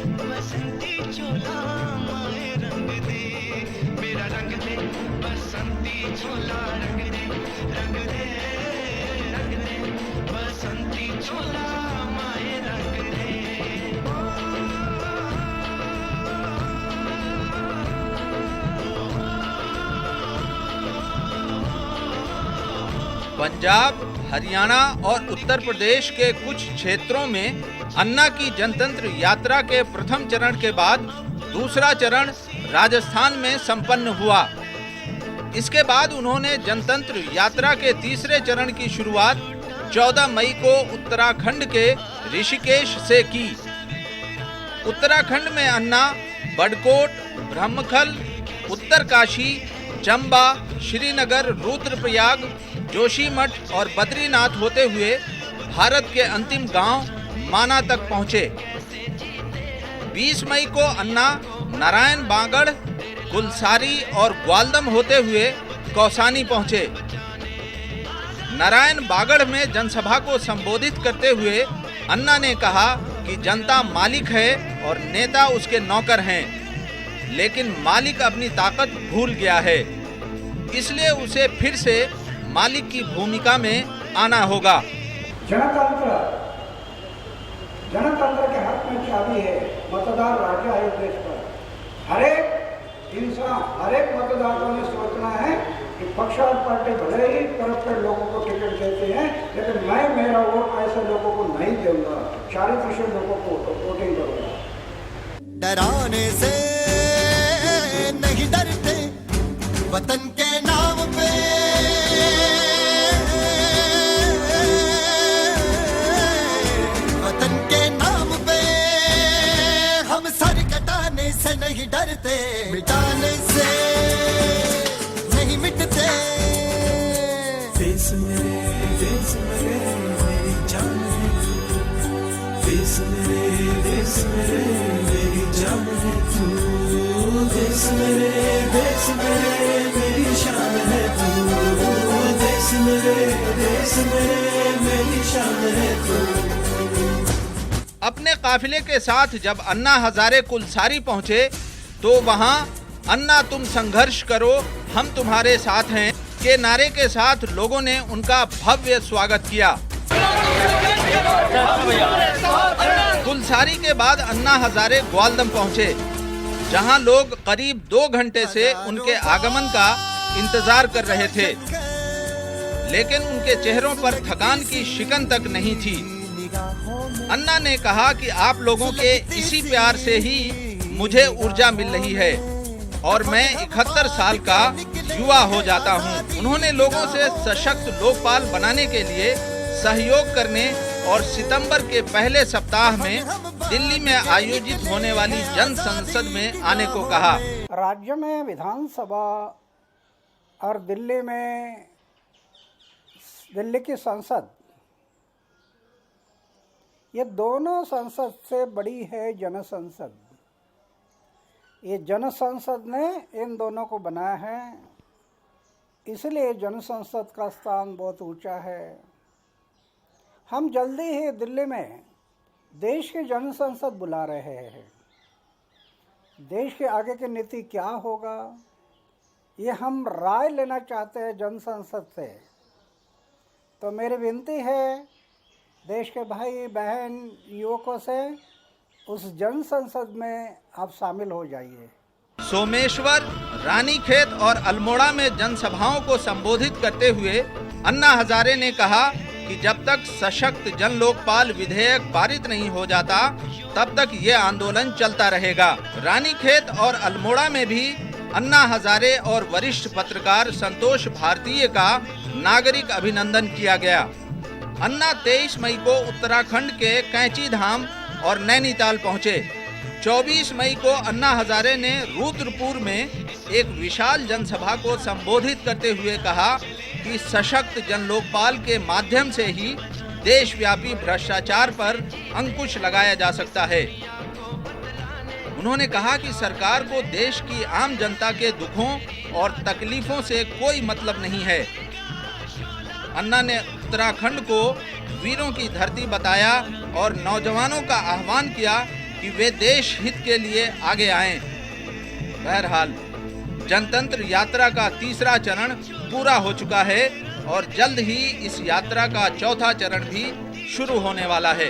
बसंती चोला माए रंग दे, मेरा रंग दे बसंती चोला, रंग दे रंग दे रंग दे, बसंती चोला माए रंग दे। पंजाब, हरियाणा और उत्तर प्रदेश के कुछ क्षेत्रों में अन्ना की जनतंत्र यात्रा के प्रथम चरण के बाद दूसरा चरण राजस्थान में संपन्न हुआ। इसके बाद उन्होंने जनतंत्र यात्रा के तीसरे चरण की शुरुआत 14 मई को उत्तराखंड के ऋषिकेश से की। उत्तराखंड में अन्ना बड़कोट, ब्रह्मखल, उत्तरकाशी, चंबा, श्रीनगर, रुद्रप्रयाग, जोशीमठ और बद्रीनाथ होते हुए भारत के अंतिम गांव माना तक पहुंचे। 20 मई को अन्ना नारायण बागड़, कुलसारी और ग्वालदम होते हुए कौसानी पहुंचे। नारायण बागड़ में जनसभा को संबोधित करते हुए अन्ना ने कहा कि जनता मालिक है और नेता उसके नौकर हैं, लेकिन मालिक अपनी ताकत भूल गया है, इसलिए उसे फिर से मालिक की भूमिका में आना होगा। जनतंत्र के हाथ में चाबी है, मतदार राजा है देश पर। हर एक इंसान, हर एक मतदार को सोचना है कि पक्षपात पार्टी भले ही करप्टेड लोगों को टिकट देते हैं, लेकिन मैं मेरा वोट ऐसे लोगों को नहीं दूंगा, 40% लोगों को वोटिंग करूंगा। डराने से नहीं डरते वतन के नाम पे, वतन के नाम पे हम सर कटाने से नहीं डरते, मिटाने से नहीं मिटते। देश मेरे मेरी जान है तू, देश मेरे मेरी जान है तू, देश मेरे मेरी शान है तू, देश मेरे मेरी शान है तू। अपने काफिले के साथ जब अन्ना हजारे कुलसारी पहुंचे तो वहां अन्ना तुम संघर्ष करो हम तुम्हारे साथ हैं के नारे के साथ लोगों ने उनका भव्य स्वागत किया। कुलसारी के बाद अन्ना हजारे ग्वालदम पहुंचे, जहां लोग करीब 2 घंटे से उनके आगमन का इंतजार कर रहे थे, लेकिन उनके चेहरों पर थकान की शिकन तक नहीं थी। अन्ना ने कहा कि आप लोगों के इसी प्यार से ही मुझे ऊर्जा मिल रही है और मैं 71 साल का युवा हो जाता हूं। उन्होंने लोगों से सशक्त लोकपाल बनाने के लिए सहयोग करने और सितंबर के पहले सप्ताह में दिल्ली में आयोजित होने वाली जन संसद में आने को कहा। राज्य में विधानसभा और दिल्ली की संसद, ये दोनों संसद से बड़ी है जनसंसद। ये जनसंसद ने इन दोनों को बनाया है, इसलिए जनसंसद का स्थान बहुत ऊंचा है। हम जल्दी ही दिल्ली में देश की जनसंसद बुला रहे हैं। देश के आगे की नीति क्या होगा, ये हम राय लेना चाहते हैं जनसंसद से। तो मेरी विनती है देश के भाई बहन युवकों से, उस जन संसद में आप शामिल हो जाइए। सोमेश्वर, रानीखेत और अल्मोड़ा में जनसभाओं को संबोधित करते हुए अन्ना हजारे ने कहा कि जब तक सशक्त जन लोकपाल विधेयक पारित नहीं हो जाता तब तक ये आंदोलन चलता रहेगा। रानीखेत और अल्मोड़ा में भी अन्ना हजारे और वरिष्ठ पत्रकार संतोष भारतीय का नागरिक अभिनंदन किया गया। अन्ना 23 मई को उत्तराखंड के कैंची धाम और नैनीताल पहुंचे। 24 मई को अन्ना हजारे ने रुद्रपुर में एक विशाल जनसभा को संबोधित करते हुए कहा कि सशक्त जन लोकपाल के माध्यम से ही देशव्यापी भ्रष्टाचार पर अंकुश लगाया जा सकता है। उन्होंने कहा कि सरकार को देश की आम जनता के दुखों और तकलीफों से कोई मतलब नहीं है। अन्ना ने उत्तराखंड को वीरों की धरती बताया और नौजवानों का आह्वान किया कि वे देश हित के लिए आगे आएं। बहरहाल जनतंत्र यात्रा का तीसरा चरण पूरा हो चुका है और जल्द ही इस यात्रा का चौथा चरण भी शुरू होने वाला है।